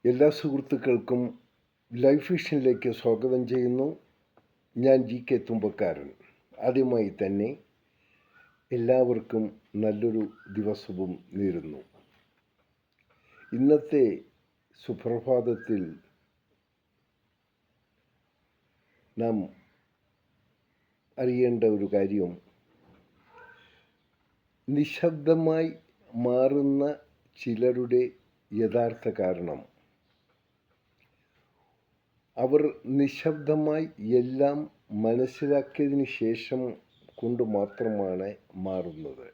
എല്ലാ സുഹൃത്തുക്കൾക്കും ലൈഫ് വിഷനിലേക്ക് സ്വാഗതം ചെയ്യുന്നു. ഞാൻ GK തുമ്പക്കാരൻ. ആദ്യമായി തന്നെ എല്ലാവർക്കും നല്ലൊരു ദിവസവും നേരുന്നു. ഇന്നത്തെ സുപ്രഭാതത്തിൽ നാം അറിയേണ്ട ഒരു കാര്യം, നിശബ്ദമായി മാറുന്ന ചിലരുടെ യഥാർത്ഥ കാരണം അവർ നിശബ്ദമായി എല്ലാം മനസ്സിലാക്കിയതിന് ശേഷം കൊണ്ട് മാത്രമാണ് മാറുന്നത്.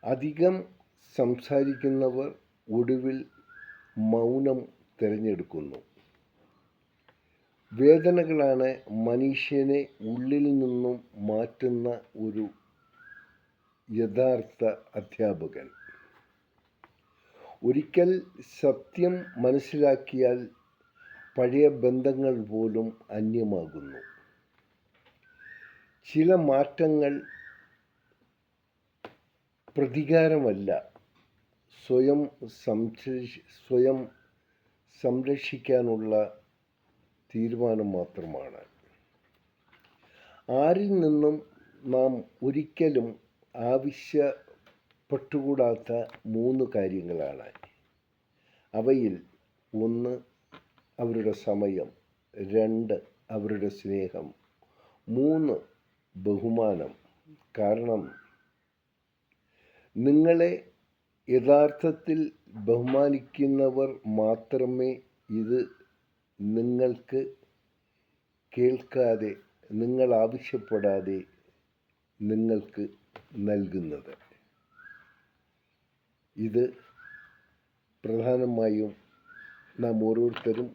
അധികം സംസാരിക്കുന്നവർ ഒടുവിൽ മൗനം തിരഞ്ഞെടുക്കുന്നു. വേദനകളാണ് മനുഷ്യനെ ഉള്ളിൽ നിന്നും മാറ്റുന്ന ഒരു യഥാർത്ഥ അധ്യാപകൻ. ഒരിക്കൽ സത്യം മനസ്സിലാക്കിയാൽ പഴയ ബന്ധങ്ങൾ പോലും അന്യമാകുന്നു. ചില മാറ്റങ്ങൾ പ്രതികാരമല്ല, സ്വയം സംരക്ഷിക്കാനുള്ള തീരുമാനം മാത്രമാണ്. ആരിൽ നിന്നും നാം ഒരിക്കലും ആവശ്യപ്പെട്ടുകൂടാത്ത 3 കാര്യങ്ങളാണ്. അവയിൽ 1 അവരുടെ സമയം, 2 അവരുടെ സ്നേഹം, 3 ബഹുമാനം. കാരണം നിങ്ങളെ യഥാർത്ഥത്തിൽ ബഹുമാനിക്കുന്നവർ മാത്രമേ ഇത് നിങ്ങൾക്ക് കേൾക്കാതെ, നിങ്ങൾ ആവശ്യപ്പെടാതെ നിങ്ങൾക്ക് നൽകുന്നത്. ഇത് പ്രധാനമായും നാം ഓരോരുത്തരും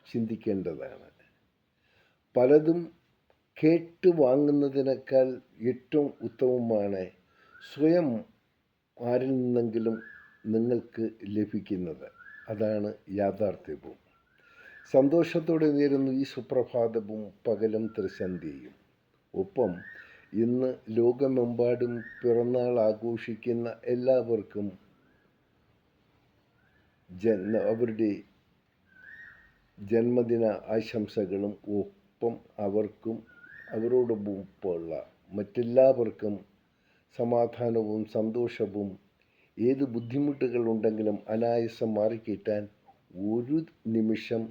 ചിന്തിക്കേണ്ടതാണ്. പലതും കേട്ട് വാങ്ങുന്നതിനേക്കാൾ ഏറ്റവും ഉത്തമമാണ് സ്വയം ആരിൽ നിന്നെങ്കിലും നിങ്ങൾക്ക് ലഭിക്കുന്നത്. അതാണ് യാഥാർത്ഥ്യവും. സന്തോഷത്തോടെ നേരുന്നു ഈ സുപ്രഭാതവും പകലും ത്രിസന്ധ്യയും. ഒപ്പം ഇന്ന് ലോകമെമ്പാടും പിറന്നാൾ ആഘോഷിക്കുന്ന എല്ലാവർക്കും അവരുടെ ജന്മദിന ആശംസകളും, ഒപ്പം അവരോടൊപ്പമുള്ള മറ്റെല്ലാവർക്കും സമാധാനവും സന്തോഷവും. ഏത് ബുദ്ധിമുട്ടുകളുണ്ടെങ്കിലും അനായാസം മാറിക്കിട്ടാൻ ഒരു നിമിഷം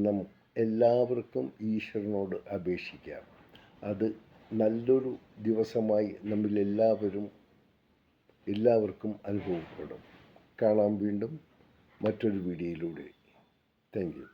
നാം എല്ലാവർക്കും ഈശ്വരനോട് അപേക്ഷിക്കാം. അത് നല്ലൊരു ദിവസമായി എല്ലാവർക്കും അനുഭവപ്പെടും. കാണാം വീണ്ടും മറ്റൊരു വീഡിയോയിലൂടെ. Thank you.